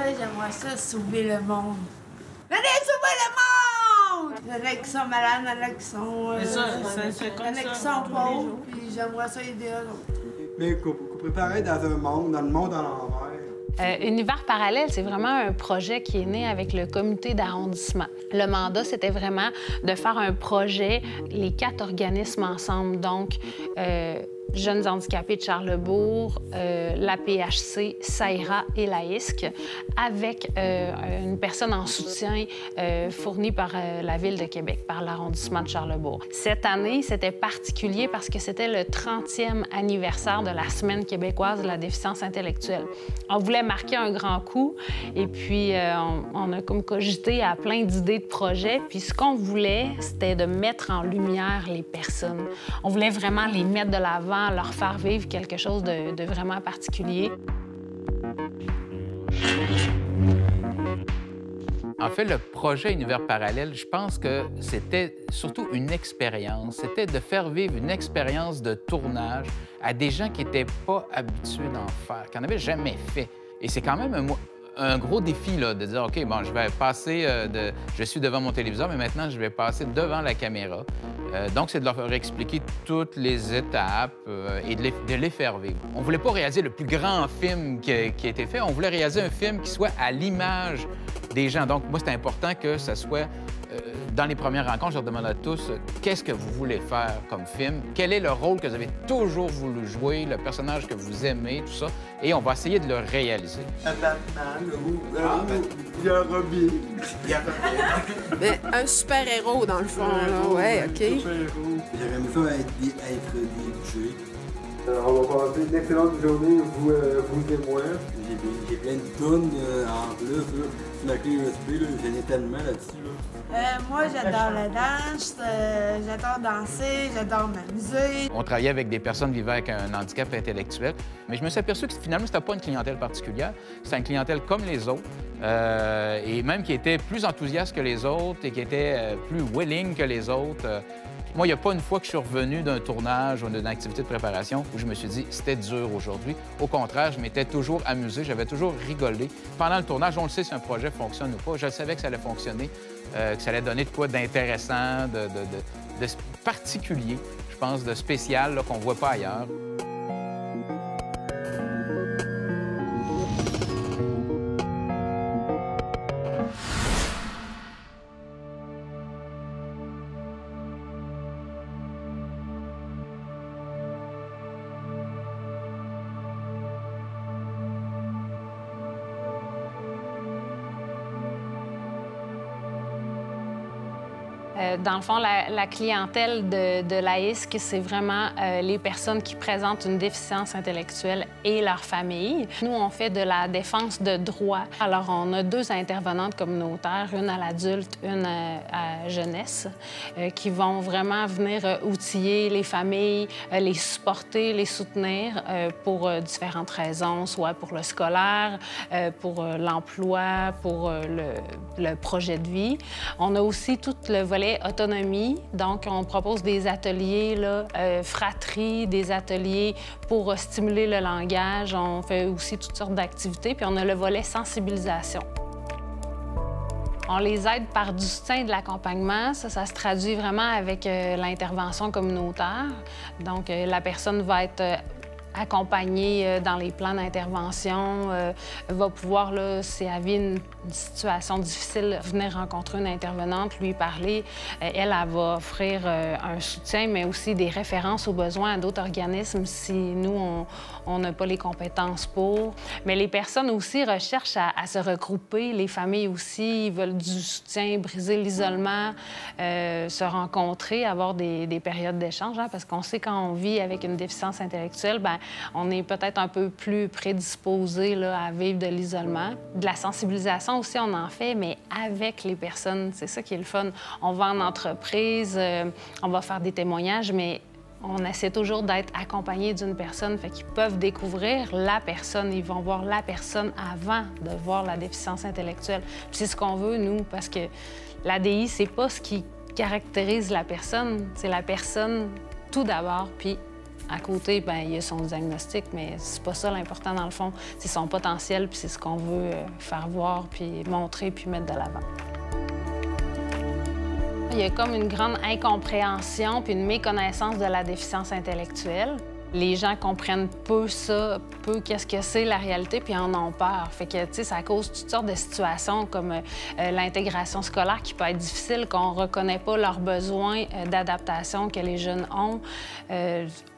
j'aimerais ça sauver le monde. Venez sauver le monde! Il y en a qui sont malades, il y en a qui sont... c'est comme il y en a qui sont pauvres, puis j'aimerais ça aider eux autres. Mais qu'on préparait dans le monde à l'envers. Univers parallèle, c'est vraiment un projet qui est né avec le comité d'arrondissement. Le mandat, c'était vraiment de faire un projet, les 4 organismes ensemble, donc Jeunes handicapés de Charlesbourg, la PHC, Saïra et la ISC, avec une personne en soutien fournie par la Ville de Québec, par l'arrondissement de Charlesbourg. Cette année, c'était particulier parce que c'était le 30e anniversaire de la Semaine québécoise de la déficience intellectuelle. On voulait marquer un grand coup et puis on a comme cogité à plein d'idées de projets. Puis ce qu'on voulait, c'était de mettre en lumière les personnes. On voulait vraiment les mettre de l'avant, leur faire vivre quelque chose de vraiment particulier. En fait, le projet Univers parallèle, je pense que c'était surtout une expérience. C'était de faire vivre une expérience de tournage à des gens qui n'étaient pas habitués d'en faire, qui n'en avaient jamais fait. Et c'est quand même un gros défi, là, de dire, OK, bon, je vais passer je suis devant mon téléviseur, mais maintenant, je vais passer devant la caméra. Donc, c'est de leur expliquer toutes les étapes et de les faire vivre. On ne voulait pas réaliser le plus grand film qui a été fait. On voulait réaliser un film qui soit à l'image des gens. Donc, moi, c'était important que ça soit... Dans les premières rencontres, je leur demande à tous qu'est-ce que vous voulez faire comme film, quel est le rôle que vous avez toujours voulu jouer, le personnage que vous aimez, tout ça, et on va essayer de le réaliser. Batman, il y a Robin. Mais un super-héros, dans le fond, là. Ouais, OK. J'aurais aimé ça être des bouchées. On va passer une excellente journée, vous et moi. J'ai plein de tonnes en plus, là. Sur la clé USB, là, j'en ai tellement là-dessus. Moi, j'adore la danse, j'adore danser, j'adore m'amuser. On travaillait avec des personnes vivant avec un handicap intellectuel, mais je me suis aperçu que finalement, c'était pas une clientèle particulière. C'était une clientèle comme les autres, et même qui était plus enthousiaste que les autres et qui était plus willing que les autres. Moi, il n'y a pas une fois que je suis revenu d'un tournage ou d'une activité de préparation où je me suis dit « c'était dur aujourd'hui ». Au contraire, je m'étais toujours amusé, j'avais toujours rigolé. Pendant le tournage, on le sait si un projet fonctionne ou pas. Je savais que ça allait fonctionner, que ça allait donner de quoi d'intéressant, de particulier, je pense, de spécial qu'on ne voit pas ailleurs. Dans le fond, la clientèle de l'AISC, c'est vraiment les personnes qui présentent une déficience intellectuelle et leur famille. Nous, on fait de la défense de droits. Alors, on a 2 intervenantes communautaires, une à l'adulte, une à jeunesse, qui vont vraiment venir outiller les familles, les supporter, les soutenir pour différentes raisons, soit pour le scolaire, pour l'emploi, pour le projet de vie. On a aussi tout le volet autonomie. Donc, on propose des ateliers, là, fratrie, des ateliers pour stimuler le langage. On fait aussi toutes sortes d'activités. Puis, on a le volet sensibilisation. On les aide par du soutien et de l'accompagnement. Ça se traduit vraiment avec l'intervention communautaire. Donc, la personne va être accompagnée dans les plans d'intervention, va pouvoir, là, si elle vit une situation difficile, venir rencontrer une intervenante, lui parler. Elle va offrir un soutien, mais aussi des références aux besoins à d'autres organismes si nous, on n'a pas les compétences pour. Mais les personnes aussi recherchent à se regrouper. Les familles aussi, ils veulent du soutien, briser l'isolement, se rencontrer, avoir des périodes d'échange, hein, parce qu'on sait quand on vit avec une déficience intellectuelle, bien, on est peut-être un peu plus prédisposé là, à vivre de l'isolement. De la sensibilisation aussi, on en fait, mais avec les personnes. C'est ça qui est le fun. On va en entreprise, on va faire des témoignages, mais on essaie toujours d'être accompagné d'une personne, fait qu'ils peuvent découvrir la personne. Ils vont voir la personne avant de voir la déficience intellectuelle. Puis c'est ce qu'on veut, nous, parce que l'ADI, c'est pas ce qui caractérise la personne, c'est la personne tout d'abord, puis À côté, bien, il y a son diagnostic, mais c'est pas ça l'important dans le fond. C'est son potentiel, puis c'est ce qu'on veut faire voir, puis montrer, puis mettre de l'avant. Il y a comme une grande incompréhension puis une méconnaissance de la déficience intellectuelle. Les gens comprennent peu ça, peu qu'est-ce que c'est la réalité, puis en ont peur. Fait que, tu sais, ça cause toutes sortes de situations comme l'intégration scolaire qui peut être difficile, qu'on ne reconnaît pas leurs besoins d'adaptation que les jeunes ont.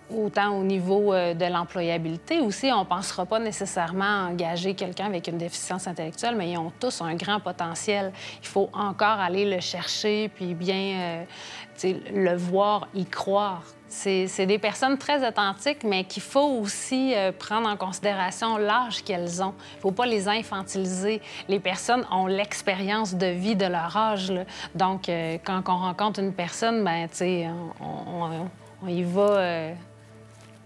Autant au niveau de l'employabilité aussi, on ne pensera pas nécessairement à engager quelqu'un avec une déficience intellectuelle, mais ils ont tous un grand potentiel. Il faut encore aller le chercher, puis bien le voir, y croire. C'est des personnes très authentiques, mais qu'il faut aussi prendre en considération l'âge qu'elles ont. Il ne faut pas les infantiliser. Les personnes ont l'expérience de vie de leur âge, là. Donc, quand on rencontre une personne, bien, tu sais, on y va...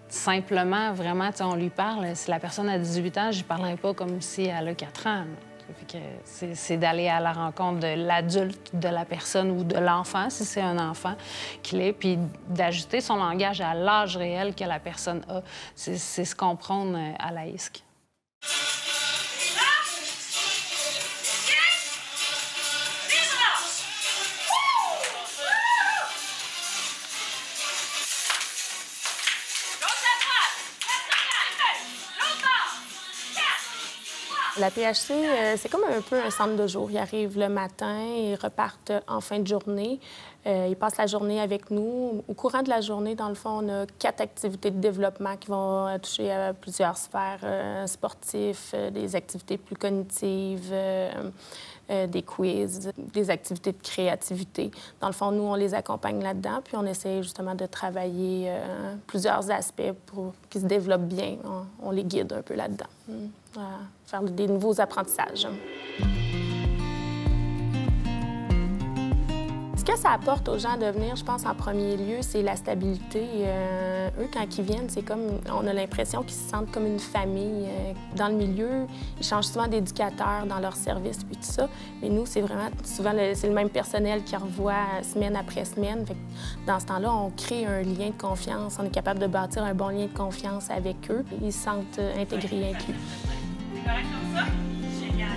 Simplement, vraiment, on lui parle. Si la personne a 18 ans, je ne parlerai pas comme si elle a 4 ans. C'est d'aller à la rencontre de l'adulte, de la personne ou de l'enfant, si c'est un enfant qu'il est, puis d'ajuster son langage à l'âge réel que la personne a. C'est ce qu'on prône à la ISC. La PHC, c'est comme un peu un centre de jour. Ils arrivent le matin, ils repartent en fin de journée. Ils passent la journée avec nous. Au courant de la journée, dans le fond, on a 4 activités de développement qui vont toucher à plusieurs sphères sportifs, des activités plus cognitives, des quiz, des activités de créativité. Dans le fond, nous, on les accompagne là-dedans, puis on essaie justement de travailler plusieurs aspects pour qu'ils se développent bien. On les guide un peu là-dedans, à faire des nouveaux apprentissages. Ce que ça apporte aux gens de venir, je pense, en premier lieu, c'est la stabilité. Eux, quand ils viennent, c'est comme... On a l'impression qu'ils se sentent comme une famille. Dans le milieu, ils changent souvent d'éducateurs dans leur service, puis tout ça. Mais nous, c'est vraiment... Souvent, c'est le même personnel qui revoit semaine après semaine. Fait que dans ce temps-là, on crée un lien de confiance. On est capable de bâtir un bon lien de confiance avec eux. Ils se sentent intégrés, inclus. C'est correct comme ça? Génial.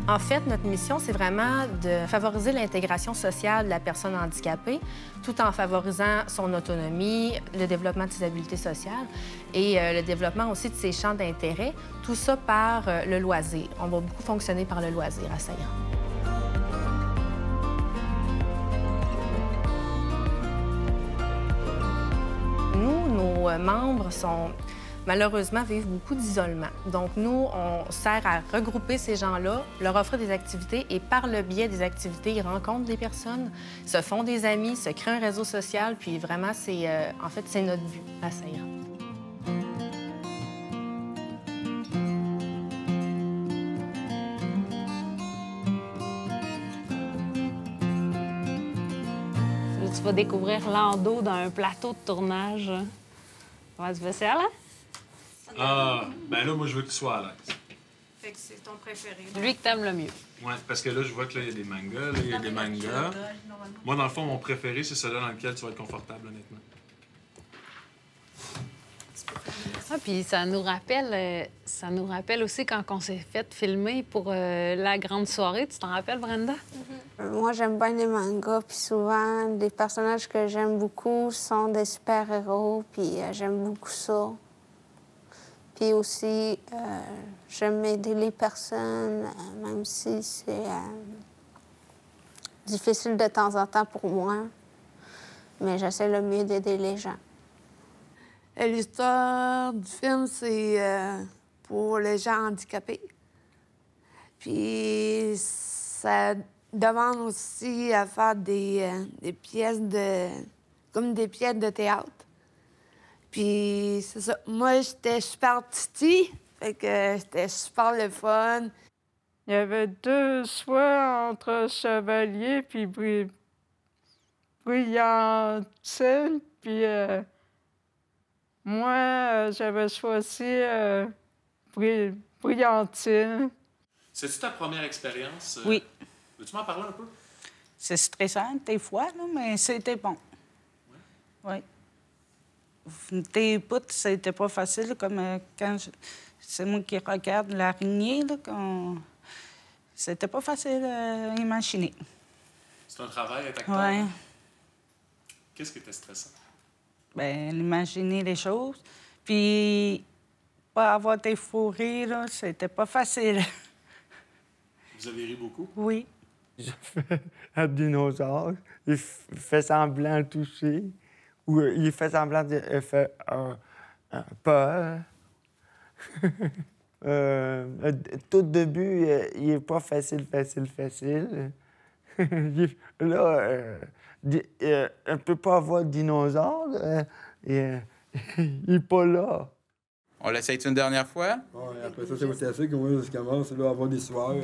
En fait, notre mission, c'est vraiment de favoriser l'intégration sociale de la personne handicapée tout en favorisant son autonomie, le développement de ses habiletés sociales et le développement aussi de ses champs d'intérêt, tout ça par le loisir. On va beaucoup fonctionner par le loisir à Saillant. Nous, nos membres malheureusement, vivent beaucoup d'isolement. Donc, nous, on sert à regrouper ces gens-là, leur offrir des activités et par le biais des activités, ils rencontrent des personnes, se font des amis, se créent un réseau social, puis vraiment, en fait, c'est notre but à Saillant. Tu vas découvrir Lando dans un plateau de tournage. Comment tu fais ça, là? Ah, ben là, moi, je veux qu'il soit à l'aise. Fait que c'est ton préféré. Lui que t'aimes le mieux. Ouais, parce que là, je vois que là, il y a des mangas, là, il y a des mangas. Moi, dans le fond, mon préféré, c'est celui dans lequel tu vas être confortable, honnêtement. Ah, puis ça nous rappelle aussi quand on s'est fait filmer pour la grande soirée. Tu t'en rappelles, Brenda? Moi, j'aime bien les mangas, puis souvent, des personnages que j'aime beaucoup sont des super-héros, puis j'aime beaucoup ça. Puis aussi, j'aime aider les personnes, même si c'est difficile de temps en temps pour moi, mais j'essaie le mieux d'aider les gens. L'histoire du film, c'est pour les gens handicapés. Puis ça demande aussi à faire des pièces comme des pièces de théâtre. Puis c'est ça. Moi, j'étais super petite, fait que c'était super le fun. Il y avait 2 choix entre Chevalier puis Brillantine, puis moi, j'avais choisi Brillantine. C'est-tu ta première expérience? Oui. Veux-tu m'en parler un peu? C'est stressant des fois, là, mais c'était bon. Oui. Des bouts, c'était pas facile, comme quand c'est moi qui regarde l'araignée, là, quand... C'était pas facile à imaginer. C'est un travail être acteur? Oui. Qu'est-ce qui était stressant? Bien, imaginer les choses. Puis, pas avoir des fous rires, là, c'était pas facile. Vous avez ri beaucoup? Oui. Je fais un dinosaure, il fait semblant de toucher, ou il fait semblant de faire peur. Tout début, il n'est pas facile. Là, on ne peut pas avoir de dinosaure, il n'est pas là. On l'essaye une dernière fois? Oui, après ça, c'est aussi assez que moi, je commence là, à avoir des soirs. Ben,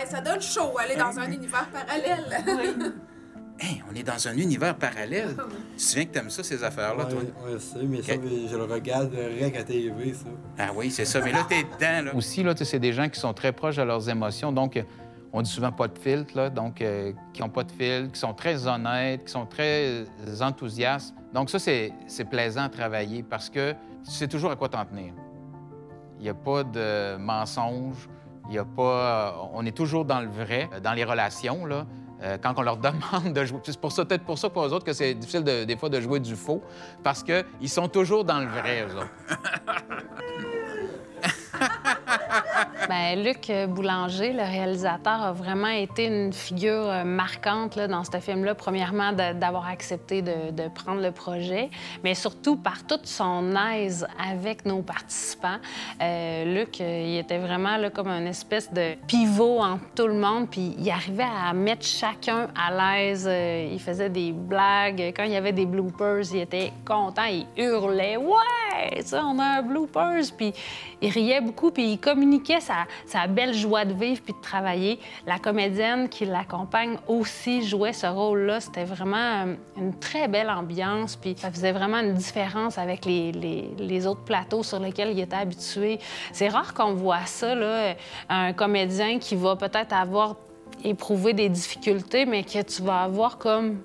ça donne chaud, aller dans un univers parallèle. Oui. Hey, on est dans un univers parallèle. Tu te souviens que t'aimes ça, ces affaires-là, toi? Oui, je sais, mais ça, je le regarde rien qu'à TV, ça. Ah oui, c'est ça. Mais là, t'es dedans, là. Aussi, là, c'est des gens qui sont très proches de leurs émotions. Donc, on dit souvent pas de filtre, là. Donc, qui n'ont pas de filtre, qui sont très honnêtes, qui sont très enthousiastes. Donc, ça, c'est plaisant à travailler parce que tu sais toujours à quoi t'en tenir. Il n'y a pas de mensonge. Il n'y a pas... on est toujours dans le vrai, dans les relations, là. Quand on leur demande de jouer. C'est peut-être pour ça pour eux autres que c'est difficile des fois de jouer du faux, parce qu'ils sont toujours dans le vrai, eux autres. Bien, Luc Boulanger, le réalisateur, a vraiment été une figure marquante là, dans ce film-là. Premièrement, d'avoir accepté de prendre le projet, mais surtout par toute son aise avec nos participants. Luc, il était vraiment là, comme une espèce de pivot entre tout le monde, puis il arrivait à mettre chacun à l'aise. Il faisait des blagues. Quand il y avait des bloopers, il était content, il hurlait « Ouais! Ça, on a un bloopers! » Puis il riait beaucoup, puis il communiquait sa belle joie de vivre puis de travailler. La comédienne qui l'accompagne aussi jouait ce rôle-là. C'était vraiment une très belle ambiance, puis ça faisait vraiment une différence avec les autres plateaux sur lesquels il était habitué. C'est rare qu'on voit ça, là, un comédien qui va peut-être avoir éprouvé des difficultés, mais que tu vas avoir comme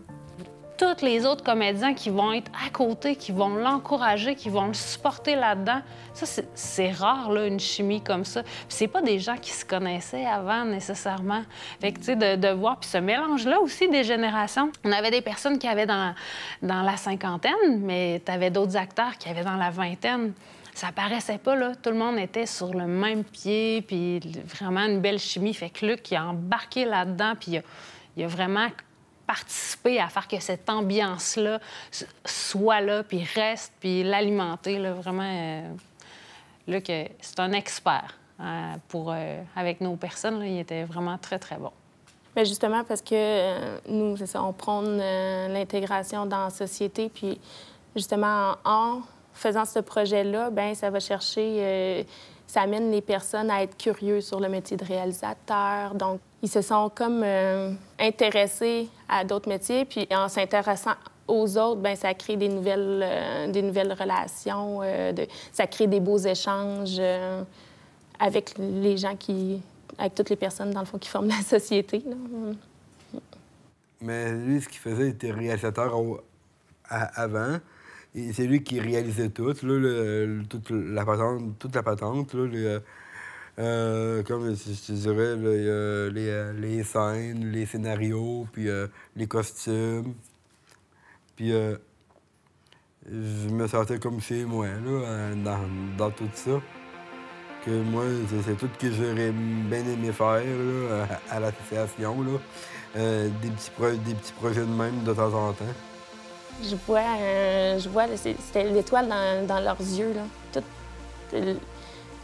tous les autres comédiens qui vont être à côté, qui vont l'encourager, qui vont le supporter là-dedans. Ça, c'est rare, là, une chimie comme ça. Puis c'est pas des gens qui se connaissaient avant, nécessairement. Fait que, tu sais, de voir... Puis ce mélange-là aussi des générations. On avait des personnes qui avaient dans la cinquantaine, mais t'avais d'autres acteurs qui avaient dans la vingtaine. Ça paraissait pas, là. Tout le monde était sur le même pied, puis vraiment une belle chimie. Fait que Luc, il a embarqué là-dedans, puis il a vraiment participer à faire que cette ambiance-là soit là, puis reste, puis l'alimenter, là, vraiment. Luc, c'est un expert avec nos personnes. Là, il était vraiment très, très bon. Bien, justement, parce que nous, c'est ça, on prône l'intégration dans la société, puis justement, en faisant ce projet-là, bien, ça va chercher... ça amène les personnes à être curieux sur le métier de réalisateur. Donc, ils se sont comme intéressés à d'autres métiers. Puis en s'intéressant aux autres, bien, ça crée des nouvelles relations. Ça crée des beaux échanges avec les gens avec toutes les personnes, dans le fond, qui forment la société, là. Mais lui, ce qu'il faisait, il était réalisateur avant. C'est lui qui réalisait tout, là, toute la patente, là, comme je te dirais, là, les scènes, les scénarios, puis les costumes. Puis je me sentais comme chez moi, là, dans tout ça. Que moi, c'est tout ce que j'aurais bien aimé faire là, à l'association, là. Des petits projets de même de temps en temps. Je vois c'était l'étoile dans leurs yeux, là.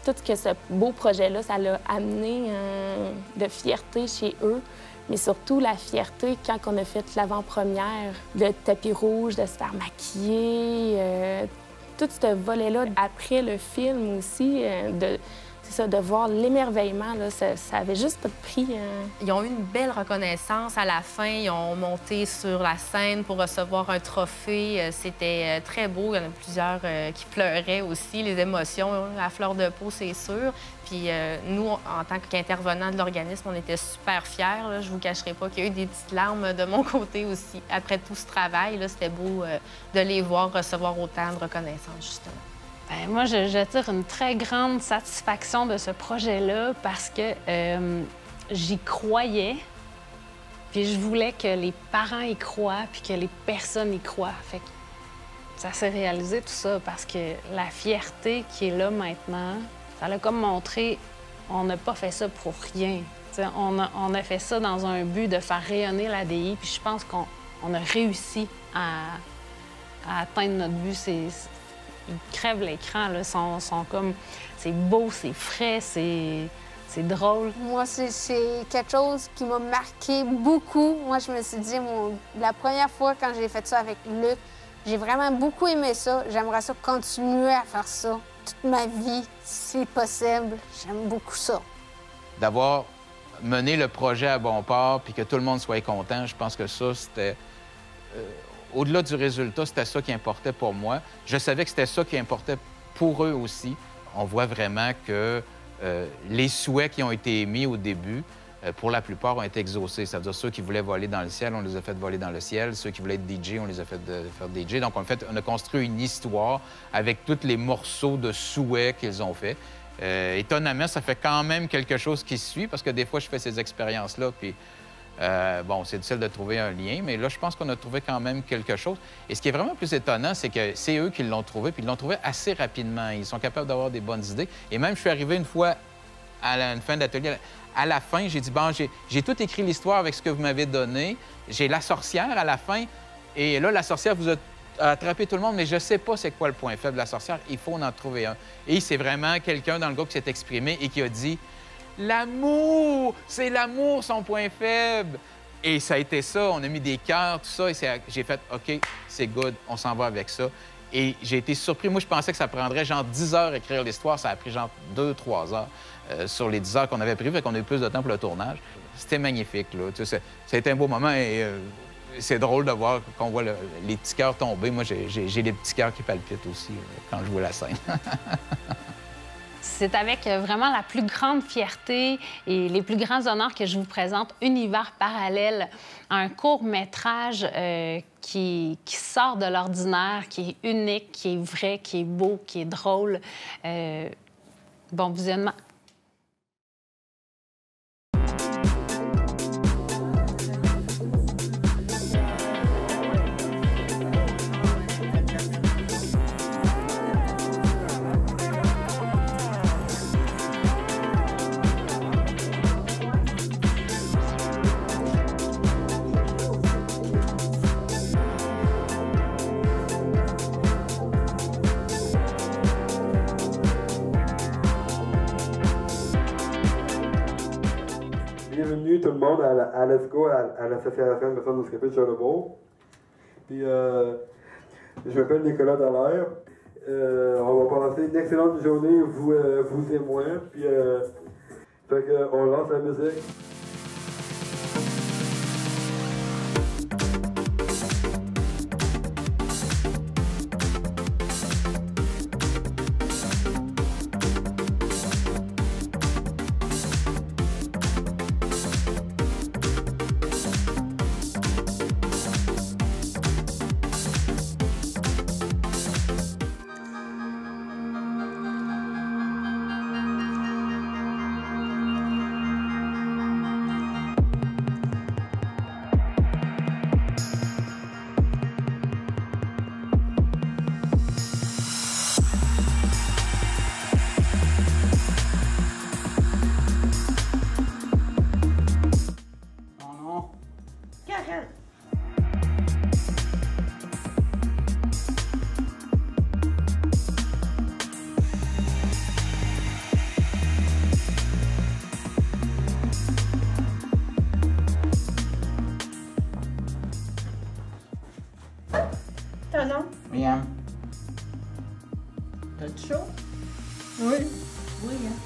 Tout ce que ce beau projet-là, ça l'a amené de fierté chez eux, mais surtout la fierté quand on a fait l'avant-première, le tapis rouge, de se faire maquiller, tout ce volet-là. Après le film aussi, c'est ça, de voir l'émerveillement, là, ça avait juste pas de prix. Ils ont eu une belle reconnaissance à la fin. Ils ont monté sur la scène pour recevoir un trophée. C'était très beau. Il y en a plusieurs qui pleuraient aussi, les émotions, à fleur de peau, c'est sûr. Puis nous, en tant qu'intervenants de l'organisme, on était super fiers. Là. Je vous cacherai pas qu'il y a eu des petites larmes de mon côté aussi. Après tout ce travail, c'était beau de les voir recevoir autant de reconnaissance, justement. Bien, moi, je tire une très grande satisfaction de ce projet-là parce que j'y croyais, puis je voulais que les parents y croient, puis que les personnes y croient. Fait que ça s'est réalisé, tout ça, parce que la fierté qui est là maintenant, ça a comme montré, on n'a pas fait ça pour rien. On a fait ça dans un but de faire rayonner l'ADI, puis je pense qu'on a réussi à atteindre notre but. Ils crèvent l'écran, là, sont comme... C'est beau, c'est frais, c'est drôle. Moi, c'est quelque chose qui m'a marqué beaucoup. Moi, je me suis dit, la première fois quand j'ai fait ça avec Luc, j'ai vraiment beaucoup aimé ça. J'aimerais ça continuer à faire ça toute ma vie, si possible. J'aime beaucoup ça. D'avoir mené le projet à bon port puis que tout le monde soit content, je pense que ça, c'était... Au-delà du résultat, c'était ça qui importait pour moi. Je savais que c'était ça qui importait pour eux aussi. On voit vraiment que les souhaits qui ont été émis au début, pour la plupart, ont été exaucés. C'est-à-dire ceux qui voulaient voler dans le ciel, on les a fait voler dans le ciel. Ceux qui voulaient être DJ, on les a fait faire DJ. Donc, on a construit une histoire avec tous les morceaux de souhaits qu'ils ont faits. Étonnamment, ça fait quand même quelque chose qui suit, parce que des fois, je fais ces expériences-là, puis... bon, c'est difficile de trouver un lien, mais là, je pense qu'on a trouvé quand même quelque chose. Et ce qui est vraiment plus étonnant, c'est que c'est eux qui l'ont trouvé, puis ils l'ont trouvé assez rapidement. Ils sont capables d'avoir des bonnes idées. Et même, je suis arrivé une fois à une fin d'atelier. À la fin, j'ai dit, bon, j'ai tout écrit l'histoire avec ce que vous m'avez donné. J'ai la sorcière à la fin. Et là, la sorcière vous a attrapé tout le monde, mais je ne sais pas c'est quoi le point faible de la sorcière. Il faut en trouver un. Et c'est vraiment quelqu'un dans le groupe qui s'est exprimé et qui a dit... L'amour! C'est l'amour, son point faible! Et ça a été ça. On a mis des cœurs, tout ça. Et j'ai fait, OK, c'est good, on s'en va avec ça. Et j'ai été surpris. Moi, je pensais que ça prendrait genre 10 heures à écrire l'histoire. Ça a pris genre 2-3 heures sur les 10 heures qu'on avait prévues. Fait qu'on a eu plus de temps pour le tournage. C'était magnifique, là. Tu sais, ça a été un beau moment et c'est drôle de voir qu'on voit les petits cœurs tomber. Moi, j'ai les petits cœurs qui palpitent aussi quand je vois la scène. C'est avec vraiment la plus grande fierté et les plus grands honneurs que je vous présente Univers parallèle, un court-métrage qui sort de l'ordinaire, qui est unique, qui est vrai, qui est beau, qui est drôle. Bon visionnement. Bienvenue tout le monde à Let's Go, à l'Association de personnes handicapées de Charlebourg. Puis, je m'appelle Nicolas Dallaire. On va passer une excellente journée, vous et moi. Puis, fait qu'on lance la musique. Ton nom? Miam. T'as chaud? Oui. Oui, hein?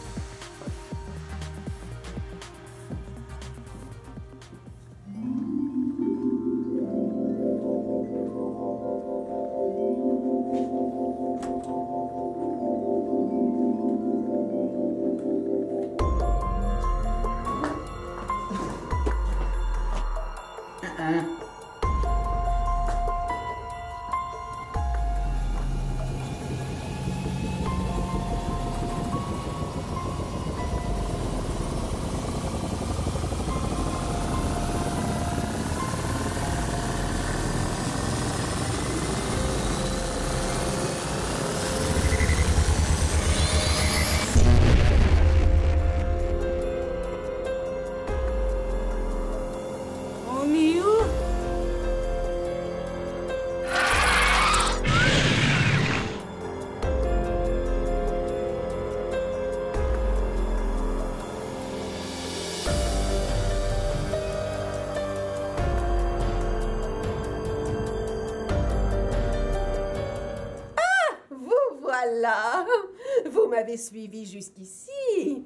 m'avez suivi jusqu'ici.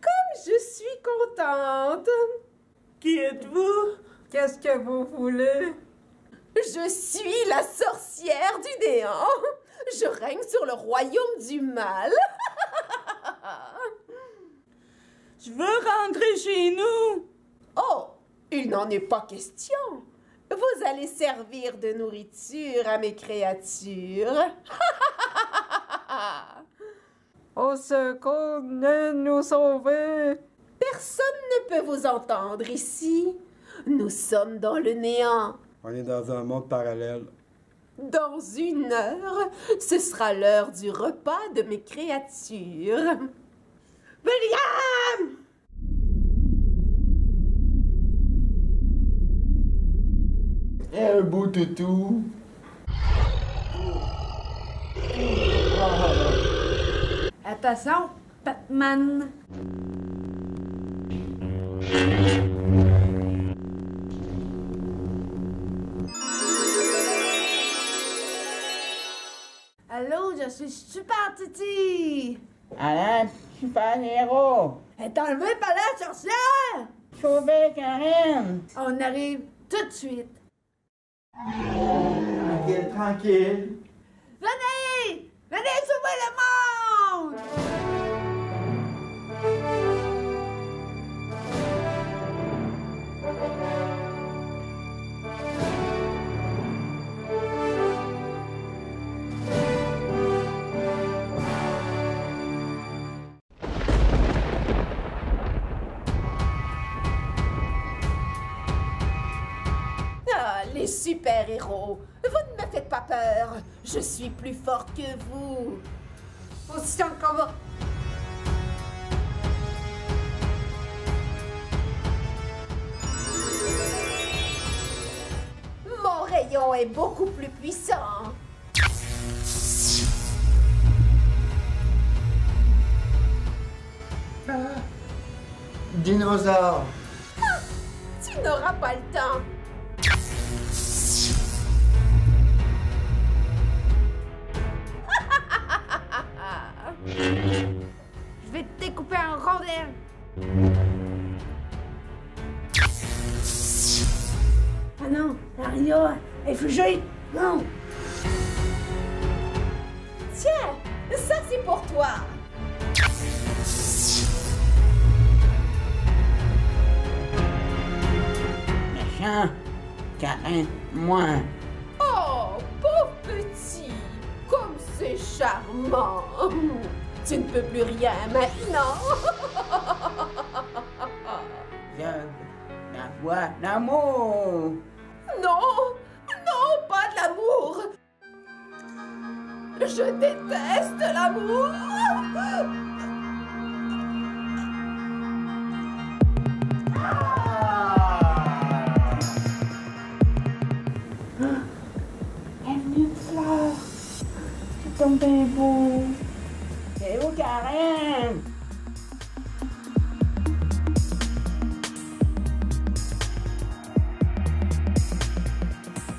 Comme je suis contente. Qui êtes-vous? Qu'est-ce que vous voulez? Je suis la sorcière du néant. Je règne sur le royaume du mal. Je veux rentrer chez nous. Oh, il n'en est pas question. Vous allez servir de nourriture à mes créatures. Au secours, venez nous sauver. Personne ne peut vous entendre ici. Nous sommes dans le néant. On est dans un monde parallèle. Dans 1 heure, ce sera l'heure du repas de mes créatures. William! Un beau toutou. Attention, Batman. Allô, je suis Super Titi. Alain, super-héros. Elle est enlevée par la sorcière. Sauver Karen. On arrive tout de suite. Tranquille, tranquille. Venez! Venez sauver le monde! Ah, les super-héros, vous ne me faites pas peur. Je suis plus forte que vous. Position de combat. Mon rayon est beaucoup plus puissant. Dinosaure. Ah, tu n'auras pas le temps. Je vais te découper en rondelles. Ah non, Maria, elle est figée. Non. Tiens, ça c'est pour toi. Méchant. Karen, moi. Oh, pauvre petit, comme c'est charmant. Tu ne peux plus rien maintenant. La voix d'amour. Non, non, pas de l'amour. Je déteste l'amour. Une fleur. C'est tombé beau. C'est où Karen?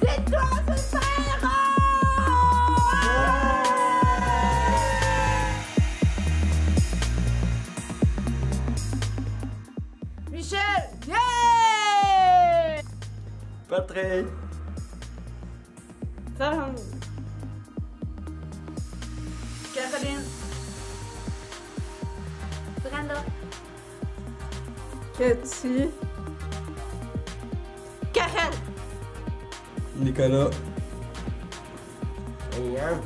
C'est toi, super-héros! Michel, yeah! Patrick. Sam. Caroline. Brenda. Cathy. Karen. Nicolas. Ian.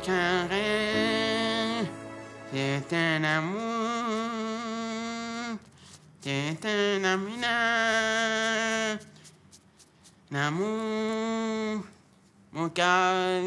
Karen, c'est un amour, c'est un amour, mon cœur.